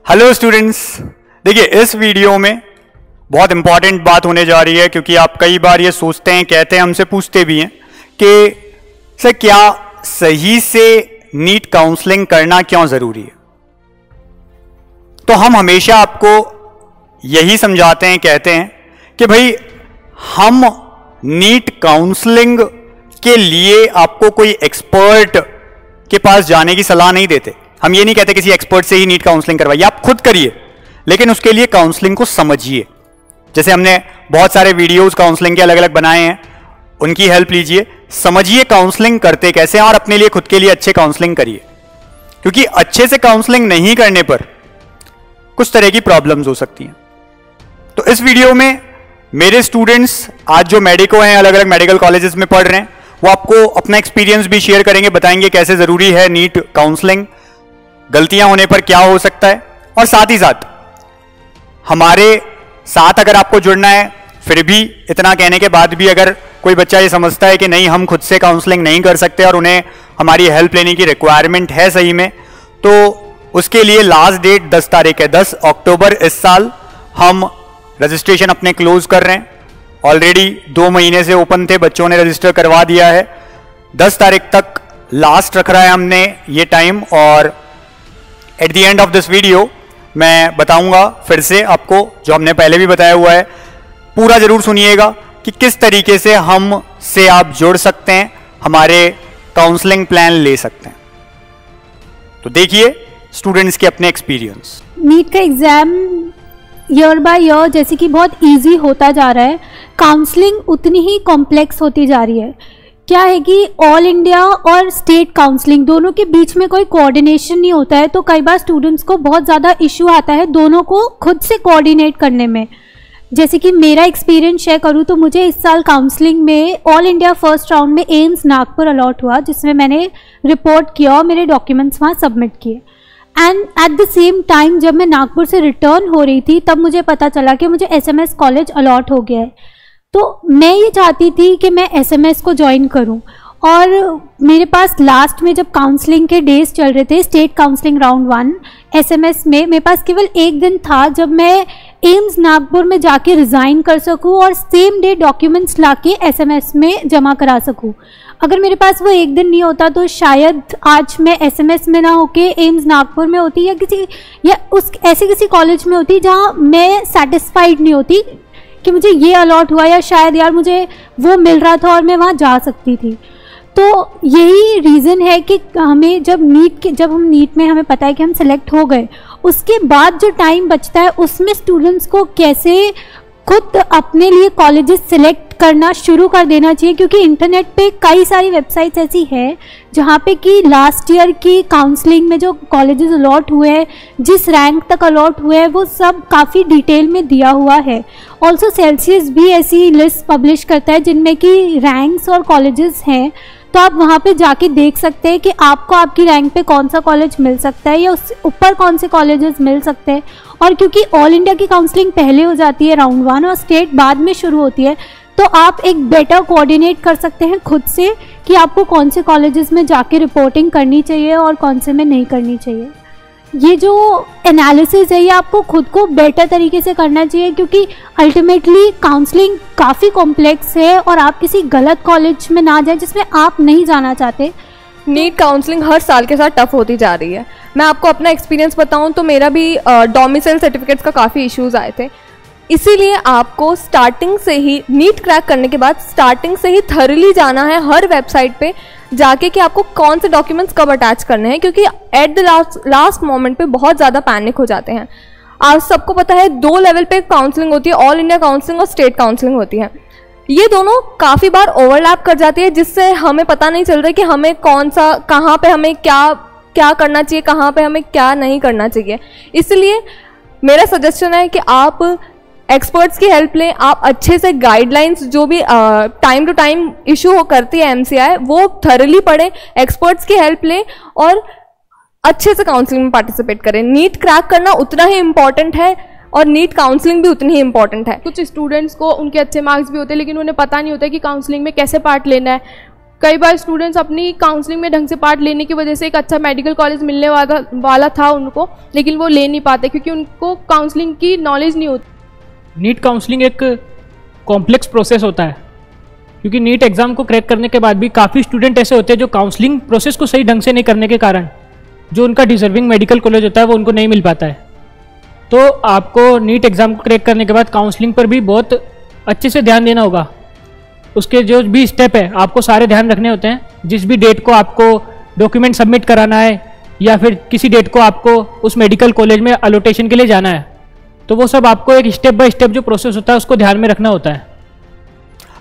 Hello students, देखिए इस video में बहुत इंपॉर्टेंट बात होने जा रही है क्योंकि आप कई बार ये सोचते हैं, कहते हैं, हमसे पूछते भी हैं कि सर क्या सही से नीट काउंसलिंग करना क्यों जरूरी है। तो हम हमेशा आपको यही समझाते हैं, कहते हैं कि भाई हम नीट काउंसलिंग के लिए आपको कोई एक्सपर्ट के पास जाने की सलाह नहीं देते। हम ये नहीं कहते किसी एक्सपर्ट से ही नीट काउंसलिंग करवाइए, आप खुद करिए, लेकिन उसके लिए काउंसलिंग को समझिए। जैसे हमने बहुत सारे वीडियोस काउंसलिंग के अलग अलग बनाए हैं, उनकी हेल्प लीजिए, समझिए काउंसलिंग करते कैसे हैं और अपने लिए खुद के लिए अच्छे काउंसलिंग करिए। क्योंकि अच्छे से काउंसलिंग नहीं करने पर कुछ तरह की प्रॉब्लम्स हो सकती हैं। तो इस वीडियो में मेरे स्टूडेंट्स आज जो मेडिको हैं, अलग अलग मेडिकल कॉलेजेस में पढ़ रहे हैं, वो आपको अपना एक्सपीरियंस भी शेयर करेंगे, बताएंगे कैसे जरूरी है नीट काउंसलिंग, गलतियां होने पर क्या हो सकता है। और साथ ही साथ हमारे साथ अगर आपको जुड़ना है, फिर भी इतना कहने के बाद भी अगर कोई बच्चा ये समझता है कि नहीं हम खुद से काउंसलिंग नहीं कर सकते और उन्हें हमारी हेल्प लेने की रिक्वायरमेंट है सही में, तो उसके लिए लास्ट डेट 10 तारीख है, 10 अक्टूबर इस साल हम रजिस्ट्रेशन अपने क्लोज कर रहे हैं। ऑलरेडी 2 महीने से ओपन थे, बच्चों ने रजिस्टर करवा दिया है। 10 तारीख तक लास्ट रख रहा है हमने ये टाइम, और at the end of this video मैं बताऊंगा फिर से आपको, जो हमने पहले भी बताया हुआ है, पूरा जरूर सुनिएगा कि किस तरीके से हम से आप जुड़ सकते हैं, हमारे काउंसलिंग प्लान ले सकते हैं। तो देखिए स्टूडेंट्स के अपने एक्सपीरियंस। नीट का एग्जाम ईयर बाय ईयर जैसे कि बहुत इजी होता जा रहा है, काउंसलिंग उतनी ही कॉम्प्लेक्स होती जा रही है। क्या है कि ऑल इंडिया और स्टेट काउंसलिंग दोनों के बीच में कोई कोऑर्डिनेशन नहीं होता है, तो कई बार स्टूडेंट्स को बहुत ज़्यादा इशू आता है दोनों को खुद से कोऑर्डिनेट करने में। जैसे कि मेरा एक्सपीरियंस शेयर करूँ तो मुझे इस साल काउंसलिंग में ऑल इंडिया फर्स्ट राउंड में एम्स नागपुर अलॉट हुआ, जिसमें मैंने रिपोर्ट किया और मेरे डॉक्यूमेंट्स वहाँ सबमिट किए। And at the same time जब मैं नागपुर से रिटर्न हो रही थी तब मुझे पता चला कि मुझे एसएमएस कॉलेज अलॉट हो गया है। तो मैं ये चाहती थी कि मैं एसएमएस को ज्वाइन करूं, और मेरे पास लास्ट में जब काउंसलिंग के डेज चल रहे थे, स्टेट काउंसलिंग राउंड 1 एसएमएस में, मेरे पास केवल एक दिन था जब मैं एम्स नागपुर में जाके रिज़ाइन कर सकूं और सेम डे डॉक्यूमेंट्स लाके एसएमएस में जमा करा सकूं। अगर मेरे पास वो एक दिन नहीं होता तो शायद आज मैं एसएमएस में ना होके एम्स नागपुर में होती या उस ऐसे किसी कॉलेज में होती जहाँ मैं सेटिस्फाइड नहीं होती कि मुझे ये अलॉट हुआ, या शायद यार मुझे वो मिल रहा था और मैं वहाँ जा सकती थी। तो यही रीज़न है कि हमें जब हम नीट में हमें पता है कि हम सेलेक्ट हो गए, उसके बाद जो टाइम बचता है उसमें स्टूडेंट्स को कैसे खुद अपने लिए कॉलेजेस सिलेक्ट करना शुरू कर देना चाहिए। क्योंकि इंटरनेट पे कई सारी वेबसाइट्स ऐसी हैं जहाँ पे कि लास्ट ईयर की काउंसलिंग में जो कॉलेजेस अलॉट हुए हैं, जिस रैंक तक अलॉट हुए हैं, वो सब काफ़ी डिटेल में दिया हुआ है। ऑल्सो सेल्सियस भी ऐसी लिस्ट पब्लिश करता है जिनमें कि रैंक्स और कॉलेजेस हैं, तो आप वहाँ पे जाके देख सकते हैं कि आपको आपकी रैंक पे कौन सा कॉलेज मिल सकता है या उससे ऊपर कौन से कॉलेजेस मिल सकते हैं। और क्योंकि ऑल इंडिया की काउंसलिंग पहले हो जाती है राउंड 1 और स्टेट बाद में शुरू होती है, तो आप एक बेटर कोऑर्डिनेट कर सकते हैं खुद से कि आपको कौन से कॉलेजेस में जाके रिपोर्टिंग करनी चाहिए और कौन से में नहीं करनी चाहिए। ये जो एनालिसिस है ये आपको खुद को बेटर तरीके से करना चाहिए, क्योंकि अल्टीमेटली काउंसलिंग काफ़ी कॉम्प्लेक्स है और आप किसी गलत कॉलेज में ना जाए जिसमें आप नहीं जाना चाहते। नीट काउंसलिंग हर साल के साथ टफ होती जा रही है। मैं आपको अपना एक्सपीरियंस बताऊं तो मेरा भी डोमिसाइल सर्टिफिकेट्स का काफ़ी इश्यूज आए थे, इसीलिए आपको स्टार्टिंग से ही नीट क्रैक करने के बाद स्टार्टिंग से ही थरली जाना है हर वेबसाइट पे जाके कि आपको कौन से डॉक्यूमेंट्स कब अटैच करने हैं, क्योंकि एट द लास्ट मोमेंट पे बहुत ज़्यादा पैनिक हो जाते हैं। आप सबको पता है 2 लेवल पे काउंसलिंग होती है, ऑल इंडिया काउंसलिंग और स्टेट काउंसलिंग होती है। ये दोनों काफ़ी बार ओवरलैप कर जाती है, जिससे हमें पता नहीं चल रहा है कि हमें कौन सा, कहाँ पे हमें क्या करना चाहिए, कहाँ पे हमें क्या नहीं करना चाहिए। इसलिए मेरा सजेशन है कि आप एक्सपर्ट्स की हेल्प लें, आप अच्छे से गाइडलाइंस जो भी टाइम टू टाइम इशू हो करती है एमसीआई, वो थरली पढ़ें, एक्सपर्ट्स की हेल्प लें और अच्छे से काउंसलिंग में पार्टिसिपेट करें। नीट क्रैक करना उतना ही इम्पॉर्टेंट है और नीट काउंसलिंग भी उतनी ही इम्पॉर्टेंट है। कुछ स्टूडेंट्स को उनके अच्छे मार्क्स भी होते हैं लेकिन उन्हें पता नहीं होता है कि काउंसलिंग में कैसे पार्ट लेना है। कई बार स्टूडेंट्स अपनी काउंसलिंग में ढंग से पार्ट लेने की वजह से एक अच्छा मेडिकल कॉलेज मिलने वाला था उनको, लेकिन वो ले नहीं पाते क्योंकि उनको काउंसलिंग की नॉलेज नहीं होती। नीट काउंसलिंग एक कॉम्प्लेक्स प्रोसेस होता है, क्योंकि नीट एग्ज़ाम को क्रैक करने के बाद भी काफ़ी स्टूडेंट ऐसे होते हैं जो काउंसलिंग प्रोसेस को सही ढंग से नहीं करने के कारण जो उनका डिजर्विंग मेडिकल कॉलेज होता है वो उनको नहीं मिल पाता है। तो आपको नीट एग्ज़ाम को क्रैक करने के बाद काउंसलिंग पर भी बहुत अच्छे से ध्यान देना होगा। उसके जो भी स्टेप है आपको सारे ध्यान रखने होते हैं। जिस भी डेट को आपको डॉक्यूमेंट सबमिट कराना है या फिर किसी डेट को आपको उस मेडिकल कॉलेज में अलोटेशन के लिए जाना है, तो वो सब आपको एक स्टेप बाय स्टेप जो प्रोसेस होता है उसको ध्यान में रखना होता है।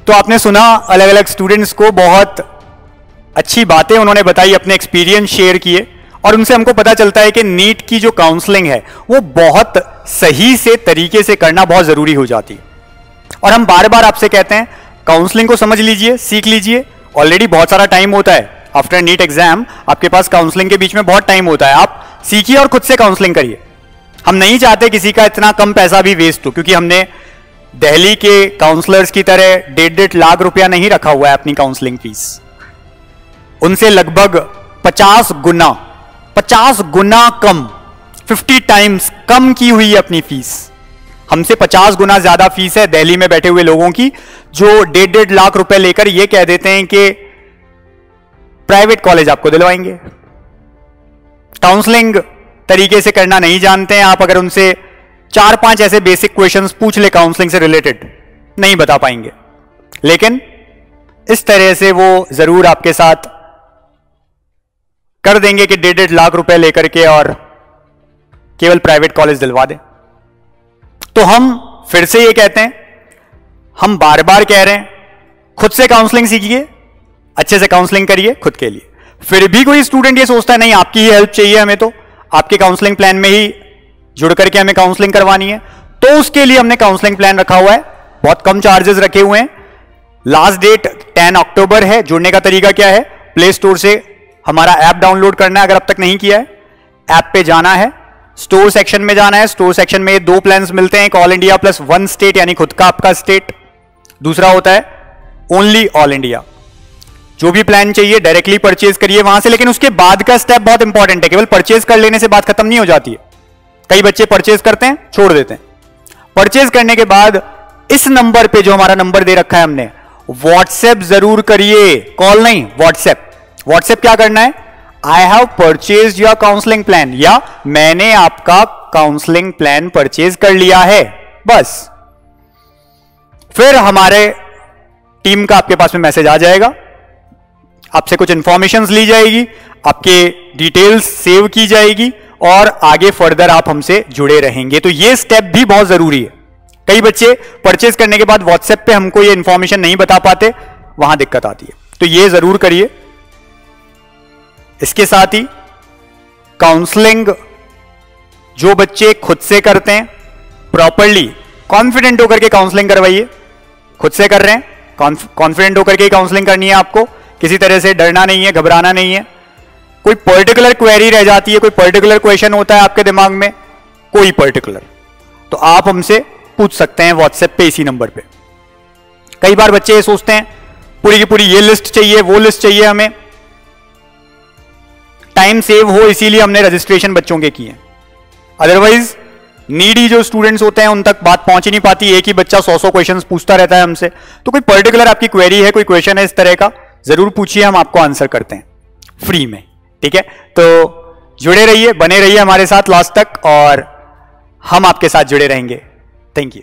तो आपने सुना, अलग अलग स्टूडेंट्स को बहुत अच्छी बातें उन्होंने बताई, अपने एक्सपीरियंस शेयर किए, और उनसे हमको पता चलता है कि नीट की जो काउंसलिंग है वो बहुत सही से तरीके से करना बहुत जरूरी हो जाती है। और हम बार बार आपसे कहते हैं काउंसलिंग को समझ लीजिए, सीख लीजिए। ऑलरेडी बहुत सारा टाइम होता है आफ्टर नीट एग्जाम, आपके पास काउंसलिंग के बीच में बहुत टाइम होता है, आप सीखिए और खुद से काउंसलिंग करिए। हम नहीं चाहते किसी का इतना कम पैसा भी वेस्ट हो, क्योंकि हमने दिल्ली के काउंसलर्स की तरह 1.5 लाख रुपया नहीं रखा हुआ है अपनी काउंसलिंग फीस। उनसे लगभग 50 गुना कम, 50 टाइम्स कम की हुई है अपनी फीस। हमसे 50 गुना ज्यादा फीस है दिल्ली में बैठे हुए लोगों की, जो 1.5 लाख रुपए लेकर ये कह देते हैं कि प्राइवेट कॉलेज आपको दिलवाएंगे। काउंसलिंग तरीके से करना नहीं जानते हैं आप, अगर उनसे 4-5 ऐसे बेसिक क्वेश्चंस पूछ ले काउंसलिंग से रिलेटेड, नहीं बता पाएंगे। लेकिन इस तरह से वो जरूर आपके साथ कर देंगे कि 1.5 लाख रुपए लेकर के और केवल प्राइवेट कॉलेज दिलवा दें। तो हम फिर से ये कहते हैं, हम बार बार कह रहे हैं, खुद से काउंसलिंग सीखिए, अच्छे से काउंसलिंग करिए खुद के लिए। फिर भी कोई स्टूडेंट ये सोचता है नहीं आपकी ही हेल्प चाहिए हमें, तो आपके काउंसलिंग प्लान में ही जुड़ करके हमें काउंसलिंग करवानी है, तो उसके लिए हमने काउंसलिंग प्लान रखा हुआ है, बहुत कम चार्जेस रखे हुए हैं। लास्ट डेट 10 अक्टूबर है। जुड़ने का तरीका क्या है, प्ले स्टोर से हमारा ऐप डाउनलोड करना है, अगर अब तक नहीं किया है ऐप पे जाना है, स्टोर सेक्शन में जाना है। स्टोर सेक्शन में 2 प्लान्स मिलते हैं, एक ऑल इंडिया प्लस 1 स्टेट, यानी खुद का आपका स्टेट, दूसरा होता है ओनली ऑल इंडिया। जो भी प्लान चाहिए डायरेक्टली परचेज करिए वहां से, लेकिन उसके बाद का स्टेप बहुत इंपॉर्टेंट है। केवल परचेज कर लेने से बात खत्म नहीं हो जाती है। कई बच्चे परचेज करते हैं छोड़ देते हैं। परचेज करने के बाद इस नंबर पे, जो हमारा नंबर दे रखा है हमने, व्हाट्सएप जरूर करिए, कॉल नहीं, व्हाट्सएप। व्हाट्सएप क्या करना है, I have purchase your counselling plan, या मैंने आपका काउंसलिंग प्लान परचेज कर लिया है, बस। फिर हमारे टीम का आपके पास में मैसेज आ जाएगा, आपसे कुछ इंफॉर्मेशंस ली जाएगी, आपके डिटेल्स सेव की जाएगी और आगे फर्दर आप हमसे जुड़े रहेंगे। तो ये स्टेप भी बहुत जरूरी है। कई बच्चे परचेज करने के बाद व्हाट्सएप पे हमको ये इंफॉर्मेशन नहीं बता पाते, वहां दिक्कत आती है, तो ये जरूर करिए। इसके साथ ही काउंसलिंग जो बच्चे खुद से करते हैं, प्रॉपरली कॉन्फिडेंट होकर के काउंसलिंग करवाइए। खुद से कर रहे हैं, कॉन्फिडेंट होकर के काउंसलिंग करनी है आपको, किसी तरह से डरना नहीं है, घबराना नहीं है। कोई पर्टिकुलर क्वेरी रह जाती है, कोई पर्टिकुलर क्वेश्चन होता है आपके दिमाग में, कोई पर्टिकुलर, तो आप हमसे पूछ सकते हैं व्हाट्सएप पे, इसी नंबर पे। कई बार बच्चे ये सोचते हैं पूरी की पूरी ये लिस्ट चाहिए, वो लिस्ट चाहिए, हमें टाइम सेव हो इसीलिए हमने रजिस्ट्रेशन बच्चों के किए। अदरवाइज नीडी जो स्टूडेंट्स होते हैं उन तक बात पहुंच ही नहीं पाती। एक ही बच्चा 100 क्वेश्चंस पूछता रहता है हमसे। तो कोई पर्टिकुलर आपकी क्वेरी है, कोई क्वेश्चन है इस तरह का, जरूर पूछिए, हम आपको आंसर करते हैं फ्री में, ठीक है। तो जुड़े रहिए, बने रहिए हमारे साथ लास्ट तक, और हम आपके साथ जुड़े रहेंगे। Thank you.